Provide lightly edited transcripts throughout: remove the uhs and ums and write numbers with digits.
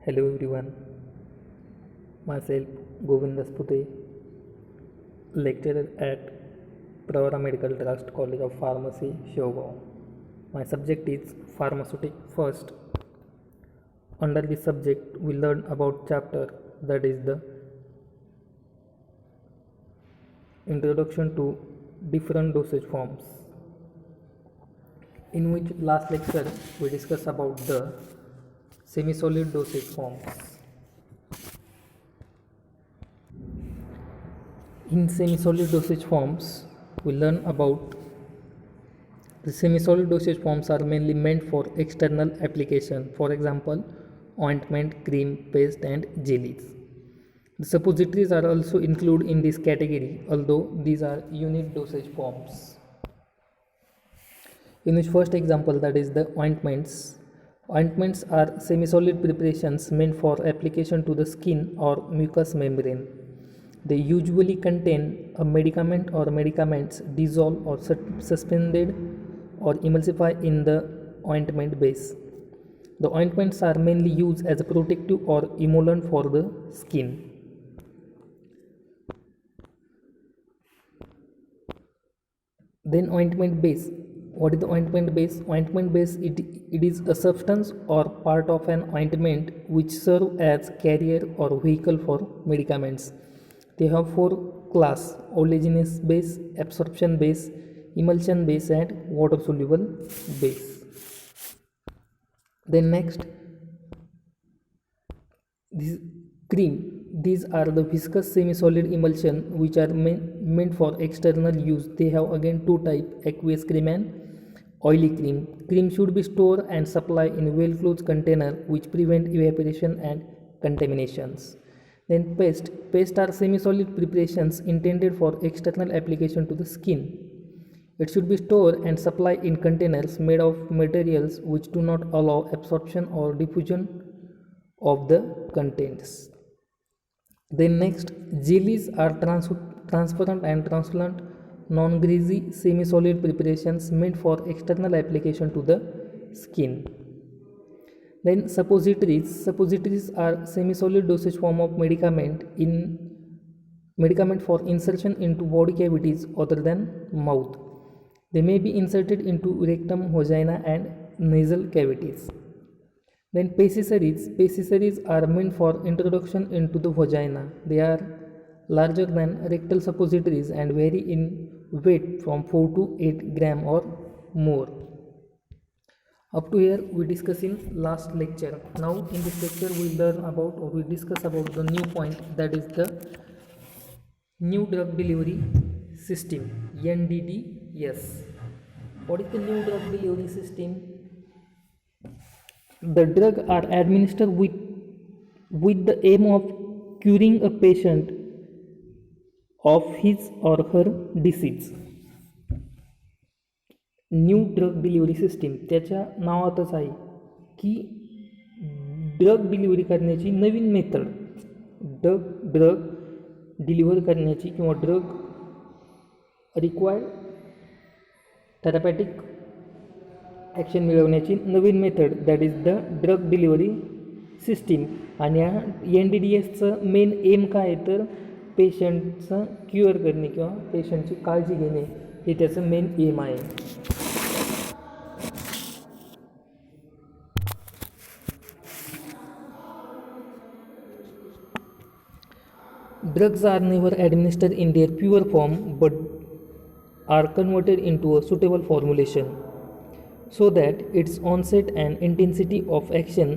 Hello everyone, myself Govind Daspute, lecturer at Pravara Medical Trust College of Pharmacy, Shogao. My subject is Pharmaceutic First. Under this subject, we learn about chapter that is the Introduction to Different Dosage Forms, in which last lecture we discussed about the semi-solid dosage forms. In semi-solid dosage forms, we learn about the semi-solid dosage forms are mainly meant for external application, for example, ointment, cream, paste, and jellies. The suppositories are also included in this category, although these are unit dosage forms. In which first example, that is the ointments. Ointments are semi-solid preparations meant for application to the skin or mucous membrane. They usually contain a medicament or medicaments dissolved or suspended or emulsify in the ointment base. The ointments are mainly used as a protective or emollient for the skin. Then ointment base. What is the ointment base? Ointment base, it is a substance or part of an ointment which serve as carrier or vehicle for medicaments. They have four class: oleaginous base, absorption base, emulsion base, and water soluble base. Then next, this cream. These are the viscous semi-solid emulsion which are meant for external use. They have again two types: aqueous cream and oily cream. Cream should be stored and supplied in well closed container which prevent evaporation and contaminations. Then paste. Paste are semi-solid preparations intended for external application to the skin. It should be stored and supplied in containers made of materials which do not allow absorption or diffusion of the contents. Then next, jellies are transparent and translucent, non-greasy, semi-solid preparations meant for external application to the skin. Then suppositories. Suppositories are semi-solid dosage form of medicament for insertion into body cavities other than mouth. They may be inserted into rectum, vagina, and nasal cavities. Then pachyceres are meant for introduction into the vagina. They are larger than rectal suppositories and vary in weight from 4 to 8 gram or more. Up to here we discuss in last lecture. Now in this lecture we learn about or we discuss about the new point, that is the new drug delivery system, NDDS. What is the new drug delivery system? The drugs are administered with the aim of curing a patient of his or her disease. New drug delivery system त्याच्या नावातच आहे की drug delivery करण्याची नवीन method, drug deliver करण्याची किंवा drug required therapeutic action मिळवण्याची नवीन method, that is the drug delivery system. आणि या NDDSचं मेन एम काय आहे तर पेशंटचं क्युअर करणे किंवा पेशंटची काळजी घेणे हे त्याचं मेन एम आहे. Drugs are never administered in their pure form but are converted into a suitable formulation so that its onset and intensity of action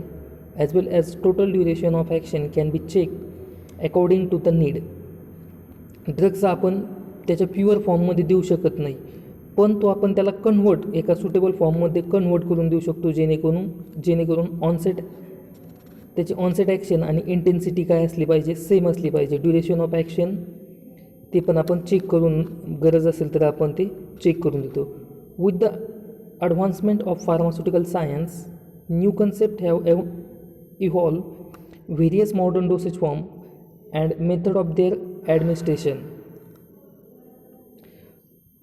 as well as total duration of action can be checked according to the need. Drugs आपण त्याच्या pure फॉर्ममध्ये देऊ शकत नाही, पण तो आपण त्याला कन्व्हर्ट एका सुटेबल फॉर्ममध्ये कन्व्हर्ट करून देऊ शकतो, जेणेकरून त्याची ऑनसेट ॲक्शन आणि इंटेन्सिटी काय असली पाहिजे, सेम असली पाहिजे. ड्युरेशन ऑफ ॲक्शन ते पण आपण चेक करून, गरज असेल तर आपण ते चेक करून देतो. With the advancement of pharmaceutical science, new concept have evolve various modern dosage form and method of their administration.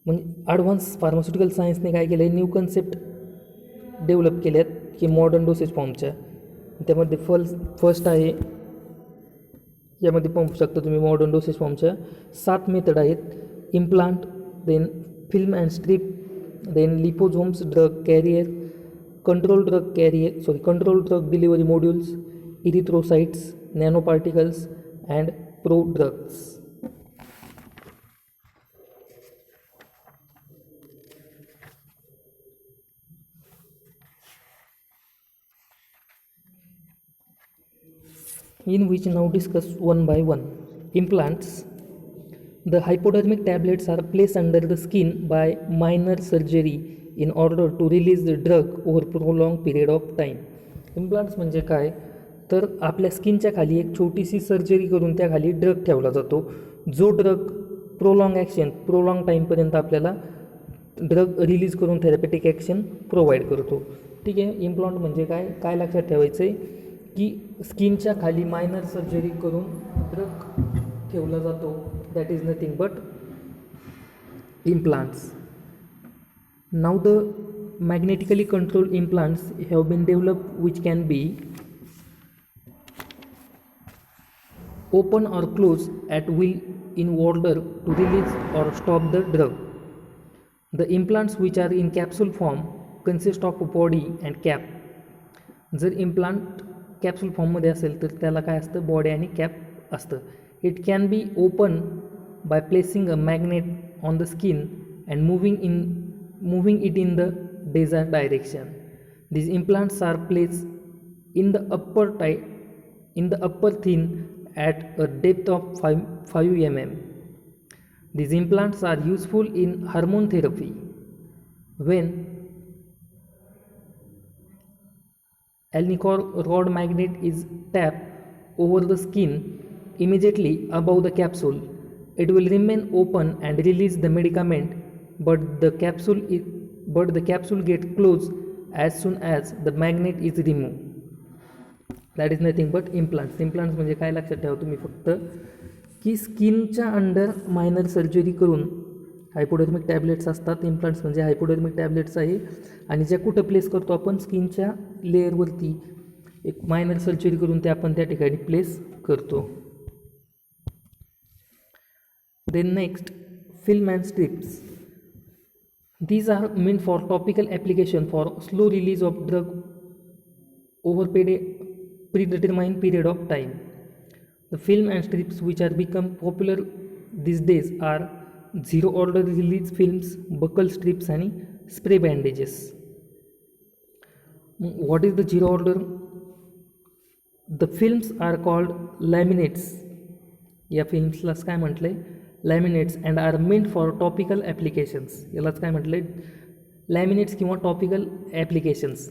म्हणजे ॲडव्हान्स फार्मास्युटिकल सायन्सने काय केलं आहे, न्यू कन्सेप्ट डेव्हलप केल्यात की मॉडर्न डोसेज फॉर्मच्या, त्यामध्ये फर्स्ट आहे, यामध्ये पाहू शकता तुम्ही मॉडर्न डोसेज फॉर्मच्या 7 मेथड आहेत. Implant, then film and strip, then liposomes drug carrier, control drug delivery modules, erythrocytes, nano particles and prodrugs. In which now discuss one by one. Implants. The hypodermic tablets are placed under the skin by minor surgery in order to release the drug over prolonged period of time. Implants म्हणजे काय, तर आपल्या स्किनच्या खाली एक छोटीशी surgery करून त्या खाली ड्रग ठेवला जातो, जो ड्रग प्रोलॉंग टाईमपर्यंत आपल्याला ड्रग रिलीज करून थेरपेटिक ॲक्शन प्रोव्हाइड करतो. ठीक आहे. इम्प्लांट म्हणजे काय लक्षात ठेवायचं आहे की स्किनच्या खाली मायनर सर्जरी करून ड्रग ठेवला जातो. That is nothing but implants. Now the magnetically controlled implants have been developed which can be open or close at will in order to release or stop the drug. The implants which are in capsule form consist of a body and cap. जर implant capsule फॉर्ममध्ये असेल तर त्याला काय असतं, body आणि cap असतं. It can be open by placing a magnet on the skin and moving it in the desired direction. These implants are placed in the upper thin at a depth of 5 mm. These implants are useful in hormone therapy. When Alnico rod magnet is tapped over the skin immediately above the capsule, it will remain open and release the medicament, but the capsule gets closed as soon as the magnet is removed. That is nothing but implants. Implants म्हणजे काय लक्षात ठेवा तुम्ही फक्त की स्किनच्या under minor surgery करून हायपोडर्मिक tablets असतात. Implants म्हणजे हायपोडर्मिक टॅबलेट्स आहे आणि ज्या कुठं प्लेस करतो आपण स्किनच्या लेअरवरती एक मायनर सर्जरी करून ते आपण त्या ठिकाणी प्लेस करतो. Then next film and strips. These are meant for topical application for slow release of drug over predetermined period of time. The film and strips which are become popular these days are zero order release films, buccal strips and spray bandages. What is the zero order? The films are called laminates. या फिल्म्सलाच काय म्हटलंय, laminates, and are meant for topical applications. यालाच काय म्हटलंय, laminates किंवा topical applications.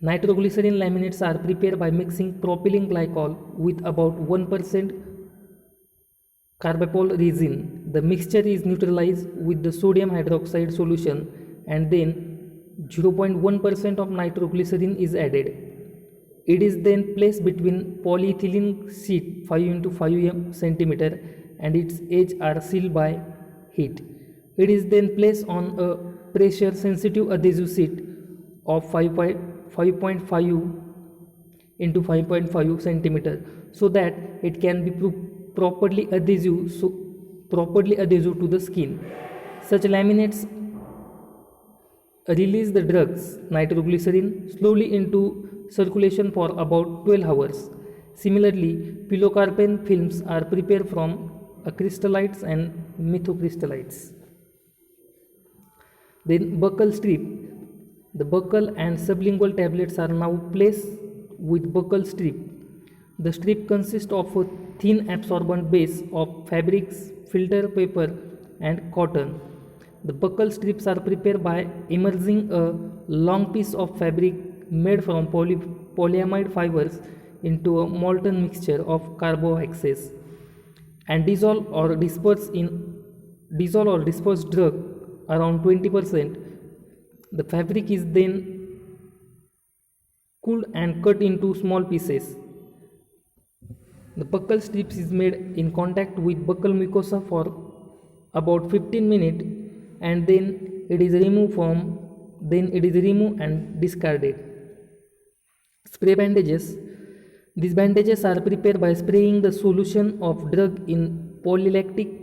Nitroglycerin laminates are prepare by mixing propylene glycol with about 1% carbapol resin. The mixture is neutralized with the sodium hydroxide solution and then 0.1% of nitroglycerin is added. It is then placed between polyethylene sheet 5 into 5 centimeter and its edges are sealed by heat. It is then placed on a pressure sensitive adhesive sheet of 5.5 into 5.5 centimeter so that it can be properly adhesive to the skin. Such laminates release the drugs nitroglycerin slowly into circulation for about 12 hours. Similarly, pilocarpine films are prepared from acrystallites and methocrystallites. Then buccal strip. The buccal and sublingual tablets are now placed with buccal strip. The strip consists of a thin absorbent base of fabrics, filter paper and cotton. The buccal strips are prepared by immersing a long piece of fabric made from polyamide fibers into a molten mixture of carboxyles and dissolve or disperse drug around 20%. The fabric is then cooled and cut into small pieces. The buccal strips is made in contact with buccal mucosa for about 15 minutes and then it is removed and discarded. Spray bandages. These bandages are prepared by spraying the solution of drug in polylactide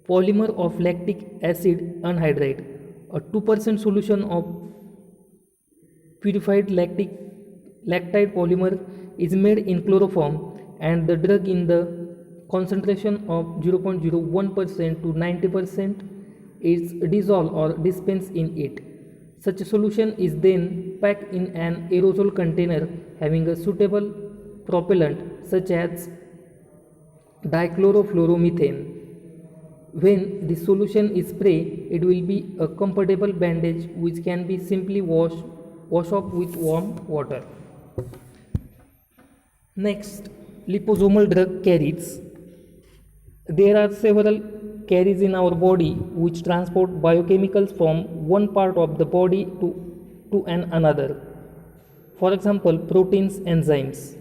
polymer of lactic acid anhydride. A 2% solution of purified lactide polymer is made in chloroform, and the drug in the concentration of 0.01% to 90% is dissolved or dispensed in it. Such a solution is then packed in an aerosol container having a suitable propellant such as dichlorofluoromethane. When the solution is sprayed, it will be a comfortable bandage which can be simply wash off with warm water. Next, liposomal drug carriers. There are several carriers in our body which transport biochemicals from one part of the body to another. For example, proteins, enzymes.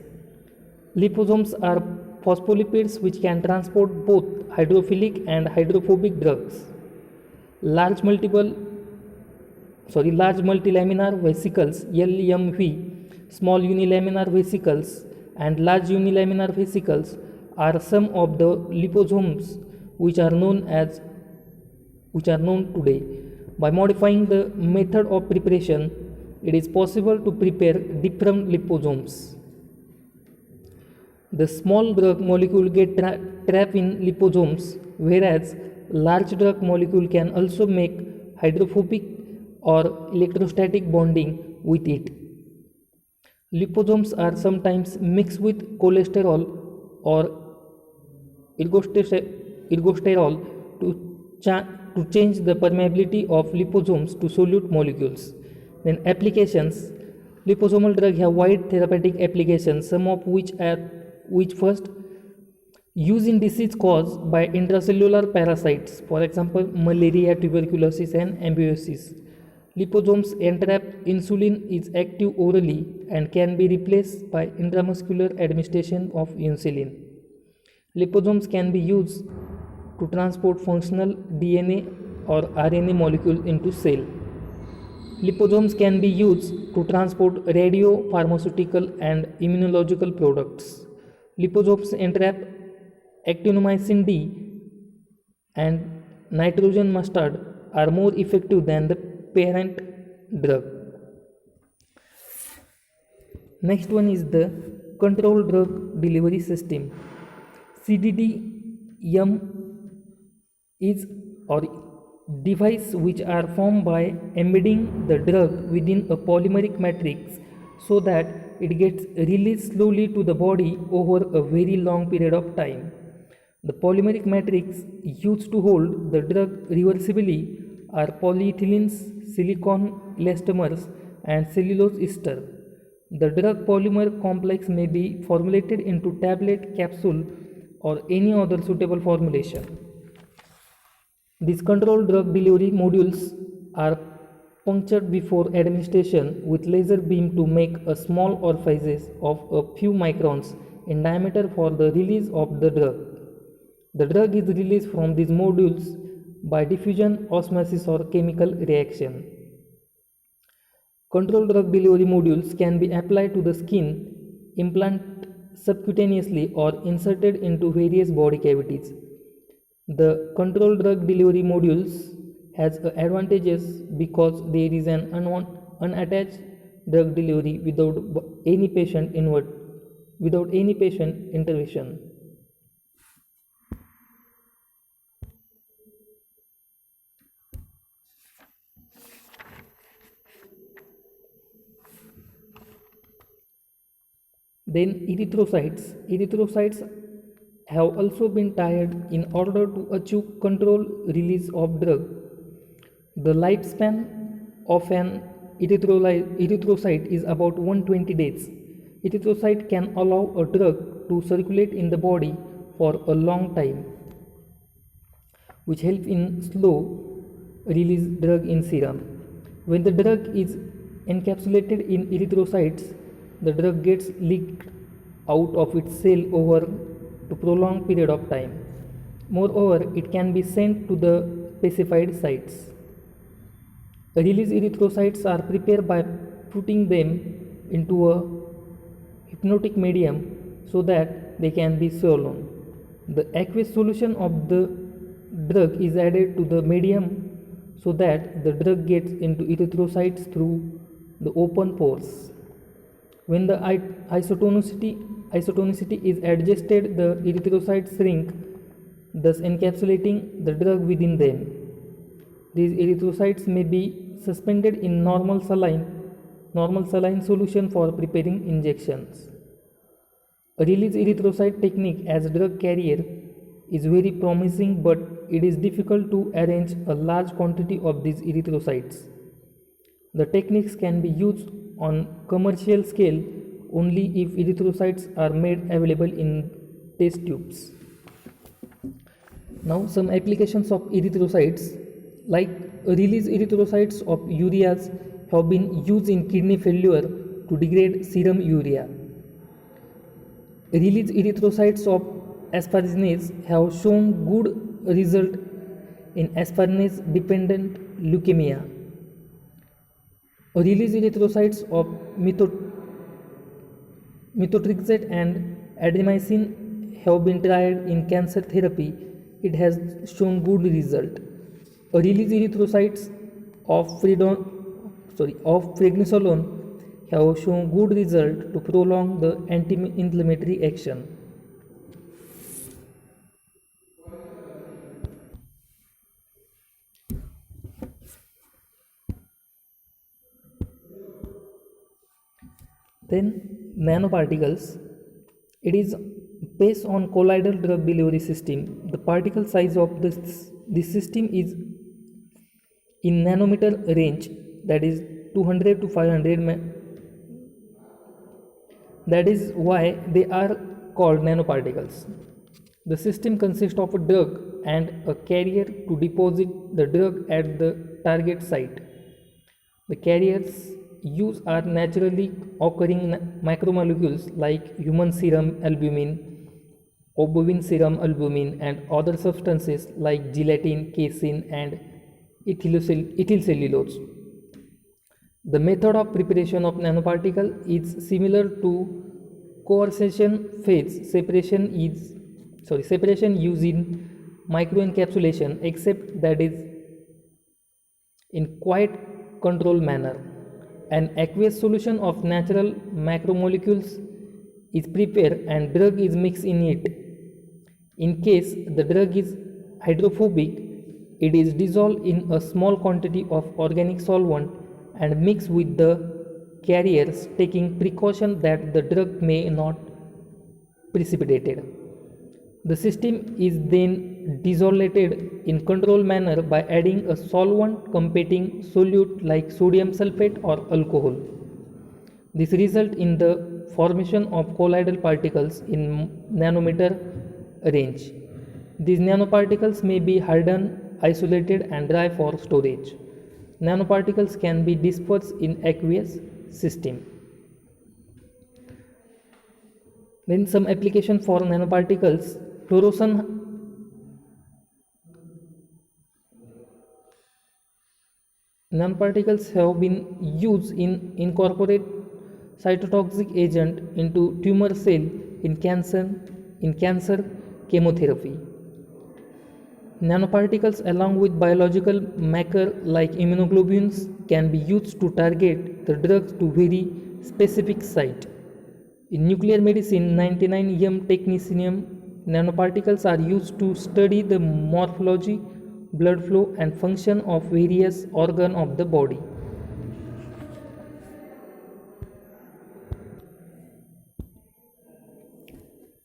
Liposomes are phospholipids which can transport both hydrophilic and hydrophobic drugs. Large multilaminar vesicles LMV, small unilaminar vesicles, and large unilaminar vesicles are some of the liposomes which are known today. By modifying the method of preparation, it is possible to prepare different liposomes. The small drug molecule get trapped in liposomes, whereas large drug molecule can also make hydrophobic or electrostatic bonding with it. Liposomes are sometimes mixed with cholesterol or ergosterol to change the permeability of liposomes to solute molecules. Then applications. Liposomal drugs have wide therapeutic applications, some of which first use in disease caused by intracellular parasites, for example malaria, tuberculosis, and amebiosis. Liposomes entrap insulin is active orally and can be replaced by intramuscular administration of insulin. Liposomes can be used to transport functional DNA or RNA molecule into cell. Liposomes can be used to transport radiopharmaceutical and immunological products. Liposomes entrap actinomycin D and nitrogen mustard are more effective than the parent drug. Next one is the controlled drug delivery system. CDDM is or device which are formed by embedding the drug within a polymeric matrix so that it gets released slowly to the body over a very long period of time. The polymeric matrix used to hold the drug reversibly are polyethylenes, silicon elastomers, and cellulose ester. The drug polymer complex may be formulated into tablet, capsule, or any other suitable formulation. These controlled drug delivery modules are punctured before administration with laser beam to make a small orifices of a few microns in diameter for the release of the drug. The drug is released from these modules by diffusion, osmosis, or chemical reaction. Controlled drug delivery modules can be applied to the skin, implanted subcutaneously, or inserted into various body cavities. The controlled drug delivery modules has advantages because there is an unattached drug delivery without any patient intervention. Then erythrocytes have also been tied in order to achieve controlled release of drug. The lifespan of an erythrocyte is about 120 days. Erythrocyte can allow a drug to circulate in the body for a long time, which helps in slow release drug in serum. When the drug is encapsulated in erythrocytes, the drug gets leaked out of its cell over a prolonged period of time. Moreover, it can be sent to the specified sites. Released erythrocytes are prepared by putting them into a hypnotic medium so that they can be swollen. The aqueous solution of the drug is added to the medium so that the drug gets into erythrocytes through the open pores. When the isotonicity is adjusted, the erythrocytes shrink, thus encapsulating the drug within them. These erythrocytes may be suspended in normal saline solution for preparing injections. A release erythrocyte technique as drug carrier is very promising, but it is difficult to arrange a large quantity of these erythrocytes. The techniques can be used on commercial scale only if erythrocytes are made available in test tubes. Now some applications of erythrocytes, like release erythrocytes of ureas have been used in kidney failure to degrade serum urea. Release erythrocytes of asparaginase have shown good result in asparaginase dependent leukemia. Release erythrocytes of methotrexate and adriamycin have been tried in cancer therapy. It has shown good result. Release erythrocytes of prednisolone have shown good result to prolong the anti-inflammatory action. Then nanoparticles. It is based on colloidal drug delivery system. The particle size of this system is in nanometer range, that is 200 to 500. That is why they are called nanoparticles. The system consists of a drug and a carrier to deposit the drug at the target site. The carriers used are naturally occurring macromolecules like human serum albumin, bovine serum albumin, and other substances like gelatin, casein, and ethyl cellulose. The method of preparation of nanoparticle is similar to coarctation phase separation used in microencapsulation, except that is in quite controlled manner. An aqueous solution of natural macromolecules is prepared and drug is mixed in it. In case the drug is hydrophobic, it is dissolved in a small quantity of organic solvent and mixed with the carriers, taking precaution that the drug may not precipitate. The system is then desolated in controlled manner by adding a solvent competing solute like sodium sulfate or alcohol. This results in the formation of colloidal particles in nanometer range. These nanoparticles may be hardened, isolated, and dry for storage. Nanoparticles can be dispersed in aqueous system. Then some application for nanoparticles. Fluorescent nanoparticles have been used in incorporate cytotoxic agent into tumor cell in cancer chemotherapy. Nanoparticles along with biological marker like immunoglobulins can be used to target the drugs to very specific site. In nuclear medicine, 99 technetium nanoparticles are used to study the morphology, blood flow, and function of various organs of the body.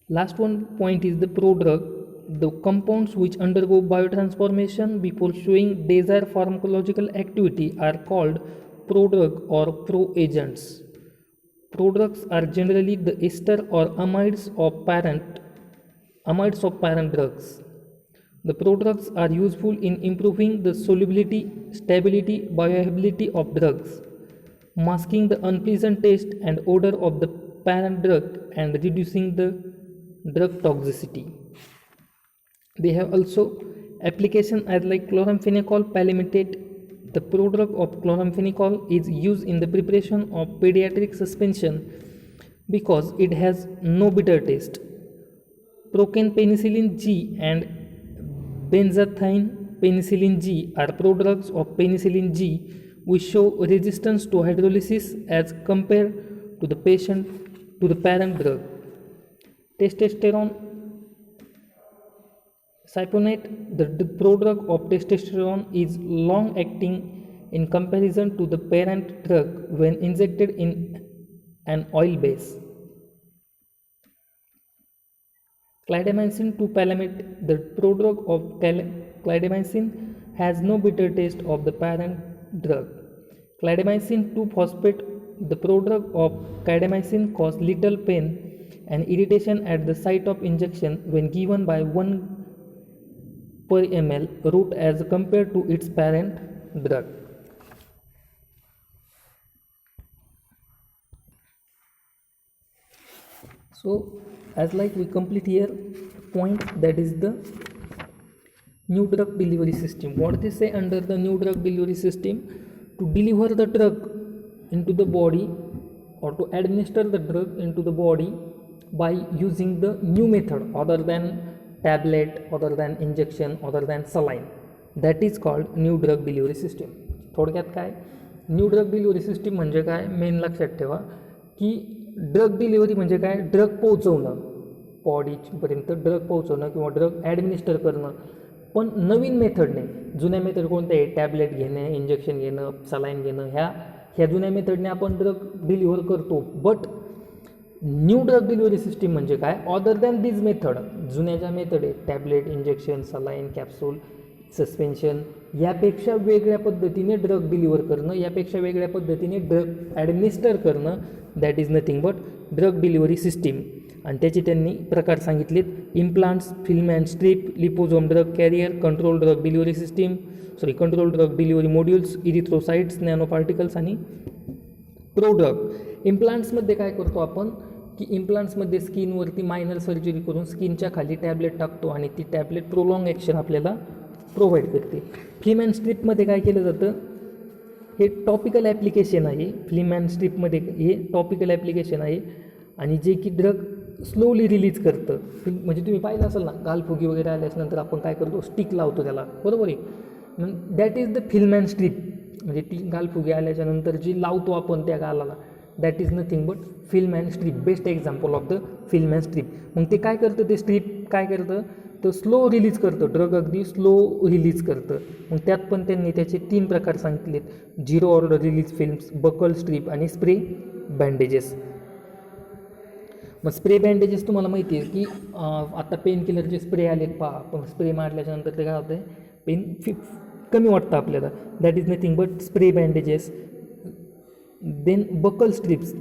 Last one point is the prodrug. The compounds which undergo biotransformation before showing desired pharmacological activity are called prodrug or proagents. Prodrugs are generally the ester or amides of parent drugs. The prodrugs are useful in improving the solubility, stability, bioavailability of drugs, masking the unpleasant taste and odor of the parent drug and reducing the drug toxicity. They have also application as like chloramphenicol palmitate The prodrug of chloramphenicol is used in the preparation of pediatric suspension because it has no bitter taste. Procaine-penicillin G and benzathine penicillin G are prodrugs of penicillin G which show resistance to hydrolysis as compared to the parent drug. Testosterone cyponate, the prodrug of testosterone, is long acting in comparison to the parent drug when injected in an oil base. Clindamycin 2-palamate, the prodrug of clindamycin, has no bitter taste of the parent drug. Clindamycin 2-phosphate, the prodrug of clindamycin, cause little pain and irritation at the site of injection when given by 1 per ml route as compared to its parent drug. So as like we complete here point, that is the new drug delivery system. What they say under the new drug delivery system: to deliver the drug into the body or to administer the drug into the body by using the new method other than tablet, other than injection, other than saline, that is called new drug delivery system. थोडक्यात काय new drug delivery system म्हणजे काय, main लक्षात ठेवा की drug delivery म्हणजे काय, drug पोहोचवणं बॉडीपर्यंत, drug पोहोचवणं किंवा ड्रग ॲडमिनिस्टर करणं, पण नवीन मेथडने. जुन्या मेथड कोणत्या आहे, टॅबलेट घेणे, इंजेक्शन घेणं, सलाईन घेणं, ह्या जुन्या मेथडने आपण ड्रग डिलिव्हर करतो. But new drug delivery system म्हणजे काय, अदर दॅन दिज मेथड, जुन्या ज्या मेथड आहे tablet, injection, saline, capsule, suspension, यापेक्षा वेगळ्या पद्धतीने ड्रग डिलिव्हर करणं, यापेक्षा वेगळ्या पद्धतीने ड्रग ॲडमिनिस्टर करणं, that is nothing but drug delivery system. आणि त्याचे त्यांनी प्रकार सांगितलेत: implants, film and strip, liposome drug carrier, control drug delivery system, control drug delivery modules, erythrocytes, nano particles आणि प्रोड्रग. इम्प्लांट्समध्ये काय करतो आपण की इम्प्लांट्समध्ये स्किनवरती मायनर सर्जरी करून स्किनच्या खाली टॅबलेट टाकतो आणि ती टॅबलेट प्रोलॉंग ॲक्शन आपल्याला प्रोव्हाइड करते. फिल्म अँड स्ट्रीपमध्ये काय केलं जातं, हे टॉपिकल ॲप्लिकेशन आहे. फिल्म अँड स्ट्रीपमध्ये हे टॉपिकल ॲप्लिकेशन आहे आणि जे की ड्रग स्लोली रिलीज करतं. म्हणजे तुम्ही पाहिलं असेल ना, गालफुगी वगैरे आल्याच्यानंतर आपण काय करतो, स्टिक लावतो त्याला, बरोबर आहे. मग that is the film and strip. म्हणजे ती गालफुगी आल्याच्यानंतर जी लावतो आपण त्या गालाला, that is nothing but film and strip. Best example of the film and strip. मग ते काय करतं, ते स्ट्रीप काय करतं, तर स्लो रिलीज करतं, ड्रग अगदी स्लो रिलीज करतं. मग त्यात पण त्यांनी त्याचे 3 प्रकार सांगितलेत: zero order release films, buccal strip आणि स्प्रे बँडेजेस. मग स्प्रे बँडेजेस तुम्हाला माहिती आहे की आता पेन किलरचे स्प्रे आलेत पहा, पण स्प्रे मारल्याच्यानंतर ते काय होतं आहे, पेन कमी वाटतं आपल्याला, that is nothing but spray bandages. Then buccal strips.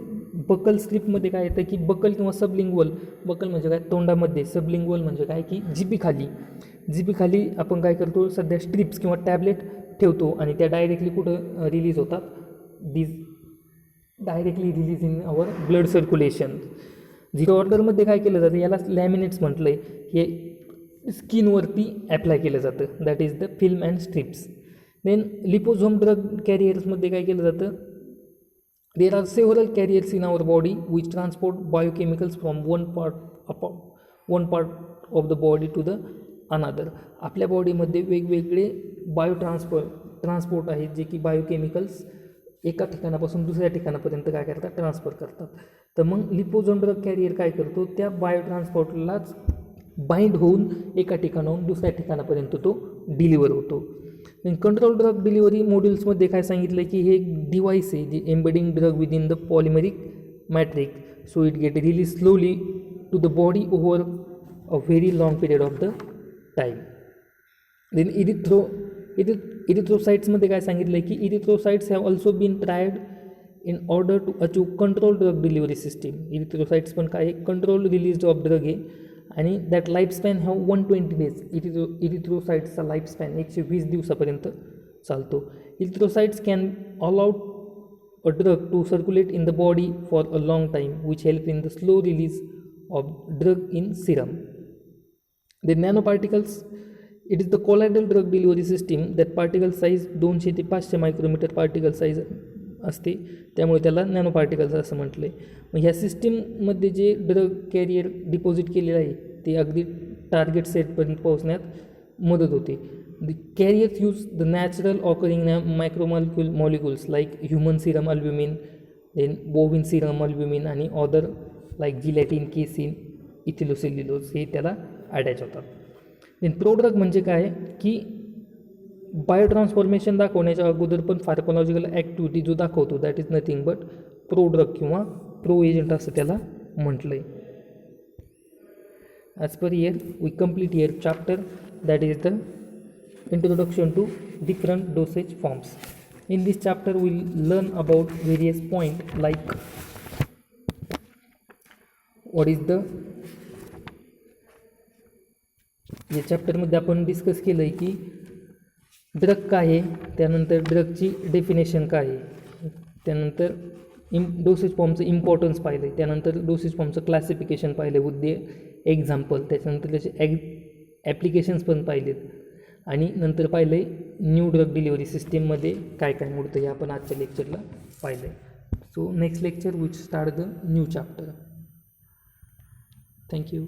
Buccal स्ट्रीपमध्ये काय येतं की बकल किंवा सबलिंग्वल, बकल म्हणजे काय तोंडामध्ये, सबलिंग्वल म्हणजे काय की जिभेखाली आपण काय करतो, सध्या स्ट्रिप्स किंवा टॅबलेट ठेवतो आणि त्या डायरेक्टली कुठं रिलीज होतात, these directly release in our blood circulation. Zero ऑर्डरमध्ये काय केलं जातं, याला लॅमिनेट्स म्हटलं आहे, हे स्किनवरती ॲप्लाय केलं जातं, that is the film and strips. Then liposome drug कॅरियर्समध्ये काय केलं जातं, there are several carriers in our body which transport biochemicals from one part of the body to the another. आपल्या बॉडीमध्ये वेगवेगळे ट्रान्सपोर्ट आहेत जे की बायोकेमिकल्स एका ठिकाणापासून दुसऱ्या ठिकाणापर्यंत काय करतात, ट्रान्सफर करतात. तर मग लिपोझोम ड्रग कॅरियर काय करतो, त्या बायोट्रान्सपोर्टलाच बाइंड होऊन एका ठिकाणाहून दुसऱ्या ठिकाणापर्यंत तो डिलिव्हर होतो. कंट्रोल ड्रग डिलिव्हरी मॉड्यूल्समध्ये काय सांगितलं की हे एक डिव्हाइस आहे जी embedding drug with in the polymeric matrix, so it get release slowly to the body over a very long period of the time. Then इरिथ्रोसाइट्समध्ये काय सांगितलं की erythrocytes have also been tried in order to achieve control drug delivery system. Erythrocytes पण काय control release of drug आहे आणि that lifespan have 120 days. इरिथ्रोसाइट्सचा lifespan 120 दिवसापर्यंत चालतो. Erythrocytes can allowed a drug to circulate in the body for a long time which help in the slow release of drug in serum. The nano particles it is the colloidal drug delivery system that particle size 200 ते 500 micrometre particle size असते, त्यामुळे त्याला nano particles असं म्हटलं आहे. मग ह्या सिस्टीममध्ये जे drug career deposit केलेलं आहे ते अगदी टार्गेट सेटपर्यंत पोहोचण्यात मदत होते. The carriers use the natural occurring molecules like human serum albumin, then bovine serum albumin आणि other like gelatin, casein, ethylcellulose हे त्याला अटॅच होतात. देन प्रोड्रग म्हणजे काय की बायोट्रान्सफॉर्मेशन दाखवण्याच्या अगोदर पण फार्माकोलॉजिकल ॲक्टिव्हिटी जो दाखवतो that is nothing but prodrug किंवा प्रो एजंट असं त्याला म्हटलं आहे. As per year we complete year chapter that is the introduction to different dosage forms. In this chapter we will learn about various points like what is the या चॅप्टरमध्ये आपण discuss केलं आहे की drug काय आहे, त्यानंतर ड्रगची डेफिनेशन काय आहे, त्यानंतर डोसेज फॉर्मचं इम्पॉर्टन्स पाहिलं आहे, त्यानंतर डोसेज फॉर्मचं क्लासिफिकेशन पाहिलं आहे विथ द एक्झाम्पल, त्याच्यानंतर त्याचे ॲप्लिकेशन्स पण पाहिलेत आणि नंतर पाहिलं आहे न्यू ड्रग डिलिव्हरी सिस्टीममध्ये काय काय मोडतं हे आपण आजच्या लेक्चरला पाहिलं आहे. So next lecture which start the new chapter. Thank you.